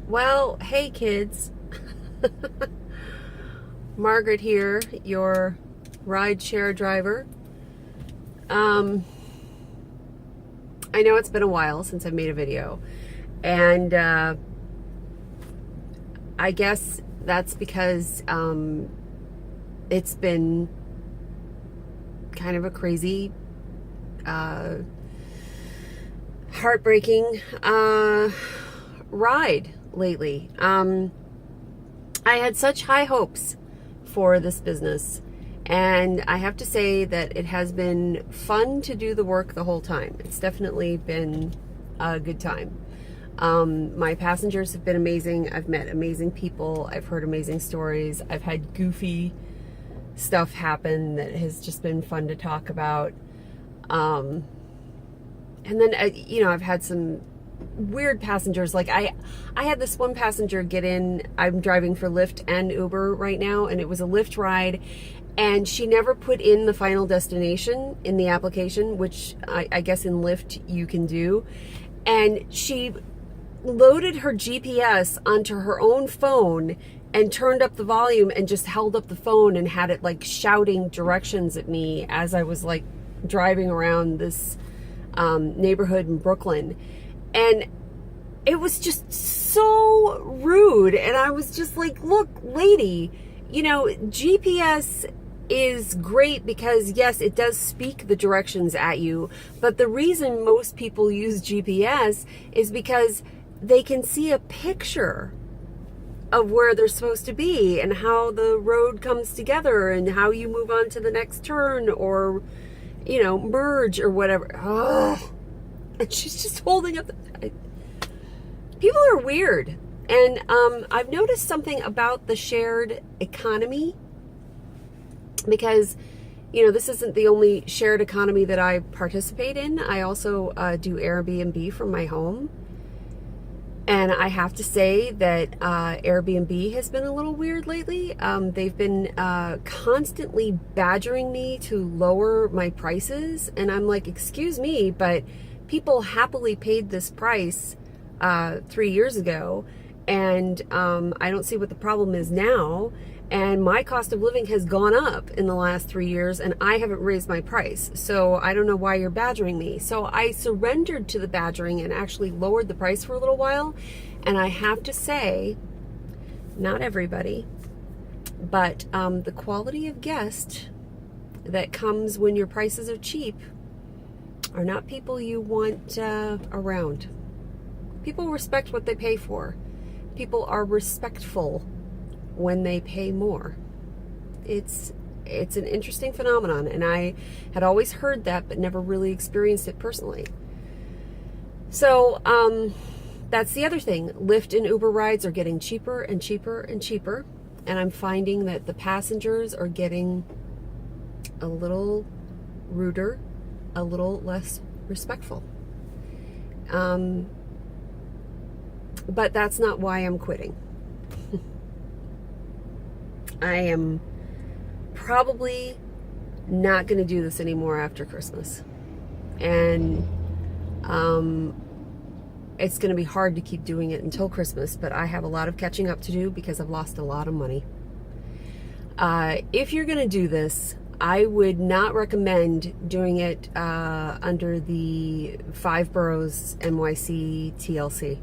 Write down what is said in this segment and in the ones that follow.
Well, hey kids. Margaret here, your ride share driver. Um, I know it's been a while since I've made a video, and I guess that's because it's been kind of a crazy, heartbreaking ride lately. I had such high hopes for this business, and I have to say that it has been fun to do the work the whole time. It's definitely been a good time. My passengers have been amazing. I've met amazing people. I've heard amazing stories. I've had goofy stuff happen that has just been fun to talk about. And then, I've had some weird passengers. Like I had this one passenger get in. I'm driving for Lyft and Uber right now, and it was a Lyft ride, and she never put in the final destination in the application, which I guess in Lyft you can do. And she loaded her GPS onto her own phone and turned up the volume and just held up the phone and had it like shouting directions at me as I was like driving around this neighborhood in Brooklyn. And it was just so rude. And I was just like, look, lady, GPS is great because, yes, it does speak the directions at you. But the reason most people use GPS is because they can see a picture of where they're supposed to be and how the road comes together and how you move on to the next turn or, merge or whatever. Ugh. And she's just holding up people are weird. And I've noticed something about the shared economy because, this isn't the only shared economy that I participate in. I also do Airbnb from my home. And I have to say that Airbnb has been a little weird lately. They've been constantly badgering me to lower my prices. And I'm like, excuse me, but people happily paid this price 3 years ago. And I don't see what the problem is now. And my cost of living has gone up in the last 3 years, and I haven't raised my price. So I don't know why you're badgering me. So I surrendered to the badgering and actually lowered the price for a little while. And I have to say, not everybody, but the quality of guest that comes when your prices are cheap are not people you want around. People respect what they pay for. People are respectful when they pay more. It's an interesting phenomenon, and I had always heard that but never really experienced it personally. So that's the other thing. Lyft and Uber rides are getting cheaper and cheaper and cheaper, and I'm finding that the passengers are getting a little ruder, a little less respectful. But that's not why I'm quitting. I am probably not going to do this anymore after Christmas. And it's going to be hard to keep doing it until Christmas, but I have a lot of catching up to do because I've lost a lot of money. If you're going to do this, I would not recommend doing it under the 5 Boroughs NYC TLC.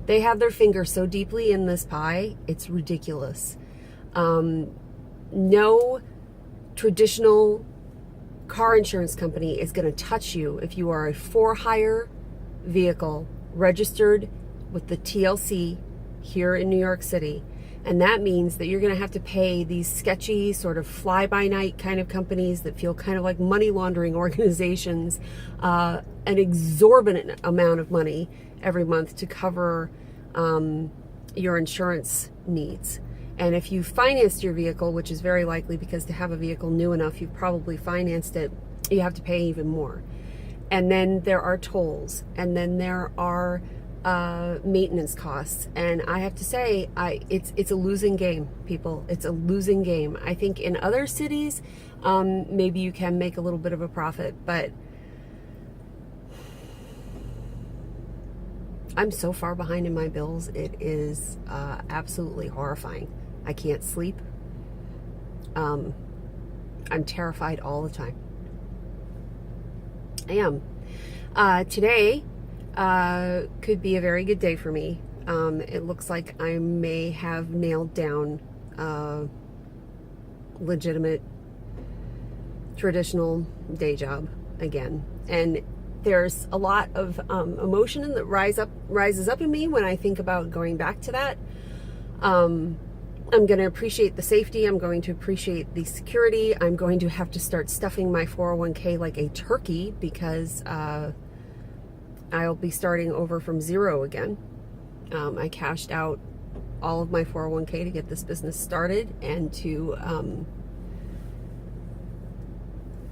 They have their finger so deeply in this pie, it's ridiculous. No traditional car insurance company is going to touch you if you are a for-hire vehicle registered with the TLC here in New York City. And that means that you're going to have to pay these sketchy sort of fly-by-night kind of companies that feel kind of like money laundering organizations an exorbitant amount of money every month to cover your insurance needs. And if you financed your vehicle, which is very likely because to have a vehicle new enough, you've probably financed it, you have to pay even more. And then there are tolls, and then there are maintenance costs. And I have to say, it's a losing game, people. It's a losing game. I think in other cities, maybe you can make a little bit of a profit, but I'm so far behind in my bills. It is absolutely horrifying. I can't sleep. I'm terrified all the time. I am. Today could be a very good day for me. It looks like I may have nailed down legitimate traditional day job again. And there's a lot of emotion that rises up in me when I think about going back to that. I'm going to appreciate the safety. I'm going to appreciate the security. I'm going to have to start stuffing my 401k like a turkey because I'll be starting over from zero again. I cashed out all of my 401k to get this business started and to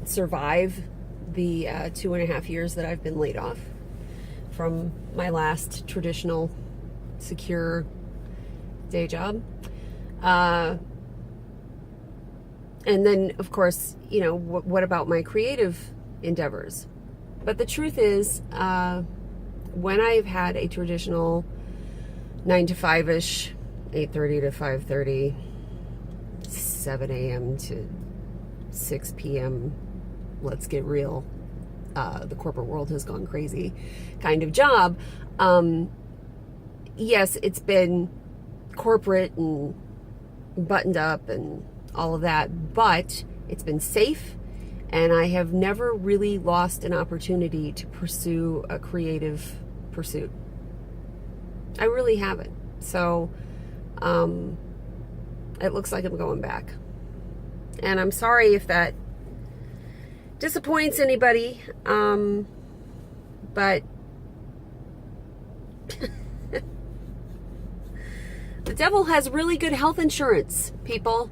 survive the 2.5 years that I've been laid off from my last traditional secure day job. And then, of course, you know, what about my creative endeavors? But the truth is, when I've had a traditional 9 to 5-ish, 8:30 to 5:30, 7 a.m. to 6 p.m., let's get real, the corporate world has gone crazy kind of job. Yes, it's been corporate and buttoned up and all of that, but it's been safe, and I have never really lost an opportunity to pursue a creative pursuit. I really haven't. So it looks like I'm going back, and I'm sorry if that disappoints anybody, but the devil has really good health insurance, people.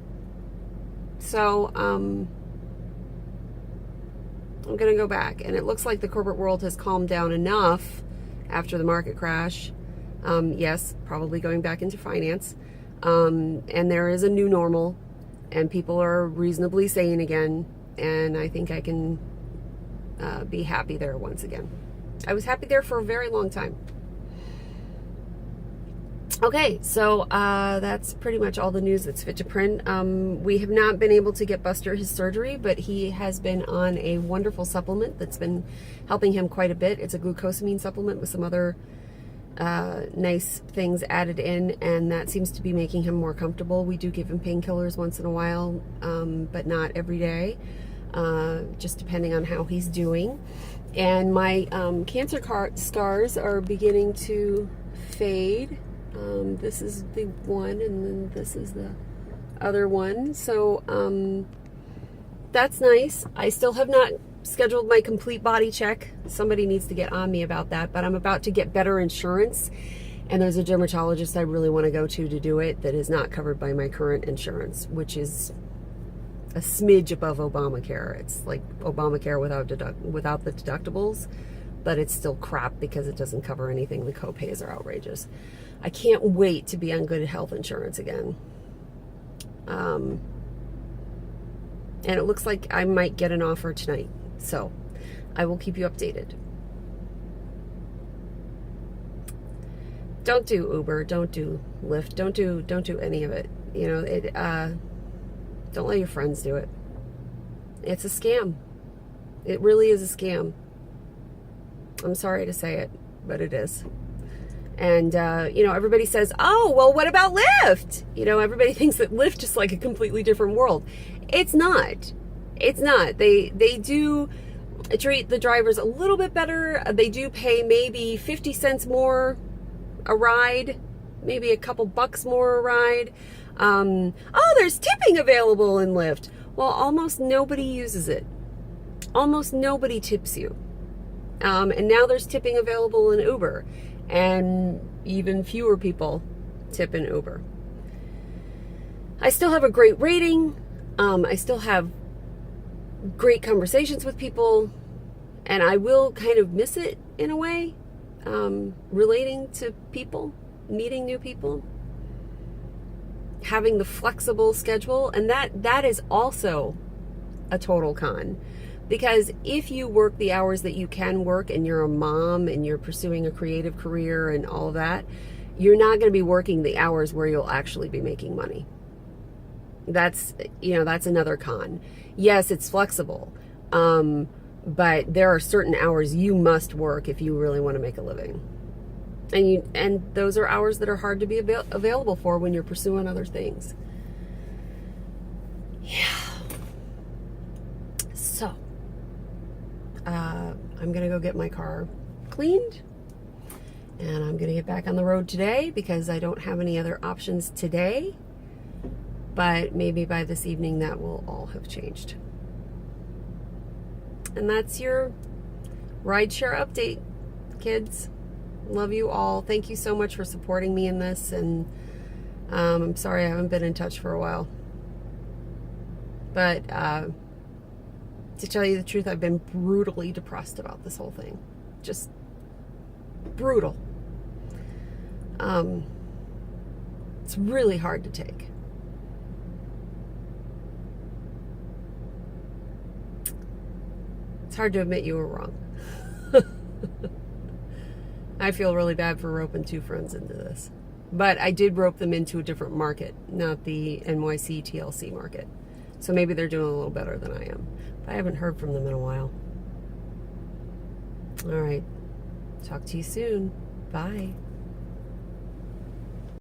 So I'm going to go back, and it looks like the corporate world has calmed down enough after the market crash. Yes, probably going back into finance, and there is a new normal, and people are reasonably sane again, and I think I can be happy there once again. I was happy there for a very long time. Okay, so that's pretty much all the news that's fit to print. We have not been able to get Buster his surgery, but he has been on a wonderful supplement that's been helping him quite a bit. It's a glucosamine supplement with some other nice things added in, and that seems to be making him more comfortable. We do give him painkillers once in a while, but not every day, just depending on how he's doing. And my cancer scars are beginning to fade. This is the one, and then this is the other one. So that's nice. I still have not scheduled my complete body check. Somebody needs to get on me about that, but I'm about to get better insurance, and there's a dermatologist I really want to go to do it that is not covered by my current insurance, which is a smidge above Obamacare. It's like Obamacare without the deductibles, but it's still crap because it doesn't cover anything. The copays are outrageous. I can't wait to be on good health insurance again. And it looks like I might get an offer tonight. So I will keep you updated. Don't do Uber, don't do Lyft, don't do any of it. You know, don't let your friends do it. It's a scam. It really is a scam. I'm sorry to say it, but it is. And, you know, everybody says, oh, well, what about Lyft? You know, everybody thinks that Lyft is like a completely different world. It's not. It's not. They do treat the drivers a little bit better. They do pay maybe 50 cents more a ride, maybe a couple bucks more a ride. Oh, there's tipping available in Lyft. Well, almost nobody uses it. Almost nobody tips you. And now there's tipping available in Uber, and even fewer people tip in Uber. I still have a great rating. I still have great conversations with people, and I will kind of miss it in a way, relating to people, meeting new people, having the flexible schedule, and that is also a total con. Because if you work the hours that you can work and you're a mom and you're pursuing a creative career and all of that, you're not going to be working the hours where you'll actually be making money. That's another con. Yes, it's flexible, but there are certain hours you must work if you really want to make a living. And those are hours that are hard to be available for when you're pursuing other things. Yeah. So, I'm going to go get my car cleaned. And I'm going to get back on the road today because I don't have any other options today. But maybe by this evening that will all have changed. And that's your rideshare update, kids. Love you all. Thank you so much for supporting me in this. And I'm sorry I haven't been in touch for a while. But to tell you the truth, I've been brutally depressed about this whole thing. Just brutal. It's really hard to take. It's hard to admit you were wrong. I feel really bad for roping two friends into this. But I did rope them into a different market, not the NYC TLC market. So maybe they're doing a little better than I am. But I haven't heard from them in a while. All right. Talk to you soon. Bye.